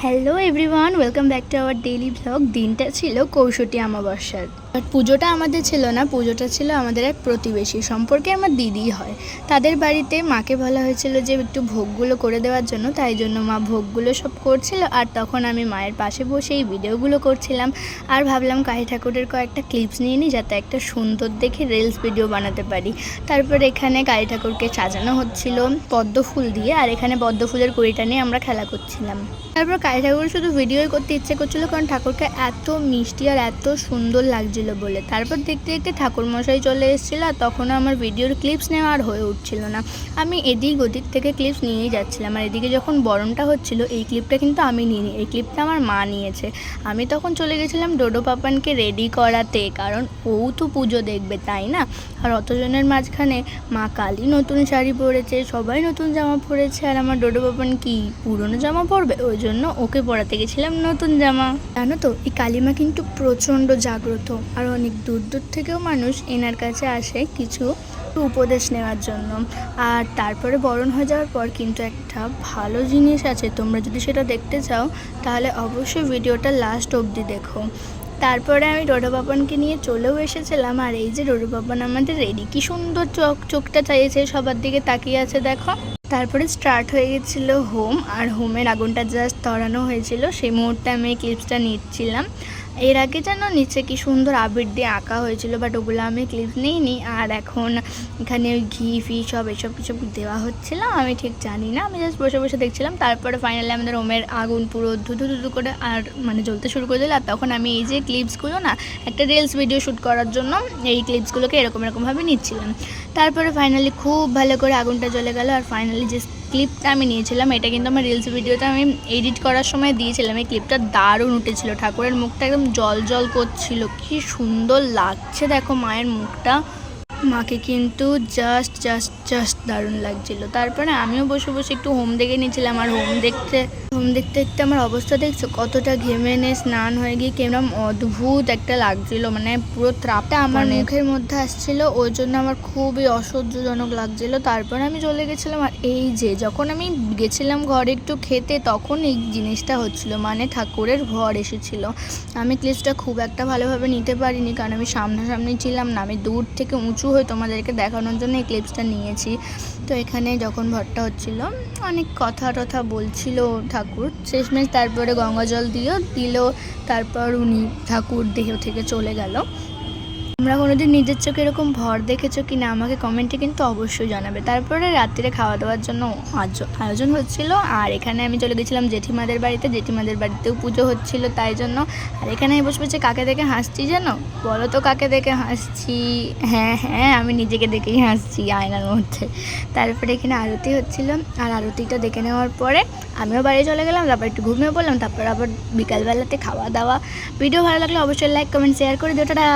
Hello everyone, welcome back to our daily blog. দিনটা ছিল কৌশটি অমাবস্যার, বাট পুজোটা আমাদের ছিল না, পুজোটা ছিল আমাদের এক প্রতিবেশী সম্পর্কে আমার দিদি হয়। তাদের বাড়িতে মাকে বলা হয়েছিল যে একটু ভোগগুলো করে দেওয়ার জন্য, তাই জন্য মা ভোগগুলো সব করছিল। আর তখন আমি মায়ের পাশে বসে এই ভিডিওগুলো করছিলাম আর ভাবলাম কালী ঠাকুরের কয়েকটা ক্লিপস নিয়ে নিই, যাতে একটা সুন্দর দেখে রিলস ভিডিও বানাতে পারি। তারপর এখানে কালী ঠাকুরকে সাজানো হচ্ছিল পদ্ম ফুল দিয়ে, আর এখানে পদ্ম ফুলের কুড়িটা নিয়ে আমরা খেলা করছিলাম। তারপর কালী ঠাকুর শুধু ভিডিওই করতে ইচ্ছে করছিলো, কারণ ঠাকুরকে এত মিষ্টি আর এত সুন্দর লাগছিল বলে। তারপর দেখতে দেখতে ঠাকুরমশাই চলে এসেছিলো, আর তখনও আমার ভিডিওর ক্লিপস নেওয়া আর হয়ে উঠছিল না। আমি এদিক ওদিক থেকে ক্লিপস নিয়েই যাচ্ছিলাম। আর এদিকে যখন বরণটা হচ্ছিল, এই ক্লিপটা কিন্তু আমি নিইনি, এই ক্লিপটা আমার মা নিয়েছে। আমি তখন চলে গেছিলাম ডোডো পাপানকে রেডি করাতে, কারণ ও তো পুজো দেখবে, তাই না? আর অতজনের মাঝখানে মা কালী নতুন শাড়ি পরেছে, সবাই নতুন জামা পরেছে, আর আমার ডোডো পাপান কি পুরনো জামা পরবে? ওই জন্য ওকে পরাতে গেছিলাম নতুন জামা। জানো তো, এই কালীমা কিন্তু প্রচণ্ড জাগ্রত, আর অনেক দূর দূর থেকেও মানুষ এনার কাছে আসে কিছু উপদেশ নেওয়ার জন্য। আর তারপরে বরণ হয়ে যাওয়ার পর কিন্তু একটা ভালো জিনিস আছে, তোমরা যদি সেটা দেখতে চাও তাহলে অবশ্যই ভিডিওটা লাস্ট অবধি দেখো। তারপরে আমি ডোডো পাপানকে নিয়ে চলেও এসেছিলাম, আর এই যে ডোডো পাপান আমাদের রেডি, কি সুন্দর চোখটা চাইছে, সবার দিকে তাকিয়ে আছে দেখো। তারপরে স্টার্ট হয়ে গেছিলো হোম, আর হোমের আগুনটা জাস্ট ধরানো হয়েছিল, সেই মুহূর্তে আমি এই ক্লিপসটা নিচ্ছিলাম। এর আগে যেন নিচে কি সুন্দর আবির দিয়ে আঁকা হয়েছিল, বাট ওগুলো আমি ক্লিপস নিইনি। আর এখন এখানে ওই ঘি ফি এসব কিছু দেওয়া হচ্ছিলো, আমি ঠিক জানি না, আমি জাস্ট বসে বসে দেখছিলাম। তারপরে ফাইনালি আমাদের হোমের আগুন পুরো ধুধু ধুধু করে আর জ্বলতে শুরু করে দিল। আর তখন আমি এই যে ক্লিপসগুলো না, একটা রিলস ভিডিও শ্যুট করার জন্য এই ক্লিপসগুলোকে এরকমভাবে নিচ্ছিলাম। তারপরে ফাইনালি খুব ভালো করে আগুনটা জ্বলে গেল। আর ফাইনালি যে ক্লিপটা আমি নিয়েছিলাম, এটা কিন্তু আমার রিলস ভিডিওতে আমি এডিট করার সময় দিয়েছিলাম। এই ক্লিপটা দারুণ উঠেছিল, ঠাকুরের মুখটা একদম জল জল করছিল, কি সুন্দর লাগছে দেখো মায়ের মুখটা। মাকে কিন্তু জাস্ট দারুণ লাগছিল। তারপরে আমিও বসে বসে একটু হোম দেখে নিয়েছিলাম। আর হোম দেখতে দেখতে আমার অবস্থা দেখছো, কতটা ঘেমে নে স্নান হয়ে গিয়ে কেমন অদ্ভুত একটা লাগছিল, পুরো ত্রাপটা আমার মুখের মধ্যে আসছিল, ওই জন্য আমার খুবই অসহ্যজনক লাগছিল। তারপরে আমি চলে গেছিলাম। আর এই যে যখন আমি গেছিলাম ঘরে একটু খেতে, তখন এই জিনিসটা হচ্ছিল, ঠাকুরের ভর এসেছিল। আমি ক্লিপসটা খুব একটা ভালোভাবে নিতে পারিনি, কারণ আমি সামনাসামনি ছিলাম না, আমি দূর থেকে উঁচু হয়ে তোমাদেরকে দেখানোর জন্য এই ক্লিপসটা নিয়েছি। তো এখানে যখন ভরটা হচ্ছিল, অনেক কথা টথা বলছিল ঠাকুর, শেষমেশ তারপরে গঙ্গা জল দিল। তারপর উনি ঠাকুর দেহ থেকে চলে গেল। তোমরা কোনোদিন নিজের চোখে এরকম ভর দেখেছো কি না আমাকে কমেন্টে কিন্তু অবশ্যই জানাবে। তারপরে রাত্রিরে খাওয়া দাওয়ার জন্য আয়োজন হচ্ছিল। আর এখানে আমি চলে গেছিলাম জেঠিমাদের বাড়িতেও পুজো হচ্ছিল, তাই জন্য। আর এখানে বসে বসে কাকে দেখে হাসছি জানো? বলো তো কাকে দেখে হাসছি? হ্যাঁ, আমি নিজেকে দেখেই হাসছি আয়নার মধ্যে। তারপরে এখানে আরতি হচ্ছিল, আর আরতিটা দেখে নেওয়ার পরে আমিও বাড়ি চলে গেলাম। তারপর একটু ঘুমিয়ে পড়লাম। তারপর আবার বিকালবেলাতে খাওয়া দাওয়া। ভিডিও ভালো লাগলে অবশ্যই লাইক কমেন্ট শেয়ার করে দিও। টাটা।